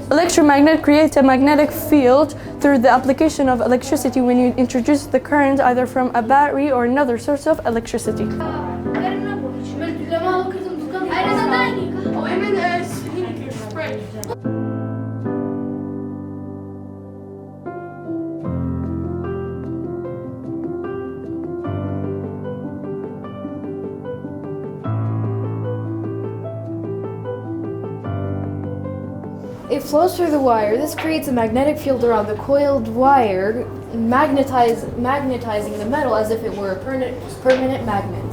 Electromagnet creates a magnetic field through the application of electricity when you introduce the current either from a battery or another source of electricity. It flows through the wire. This creates a magnetic field around the coiled wire, magnetizing the metal as if it were a permanent magnet.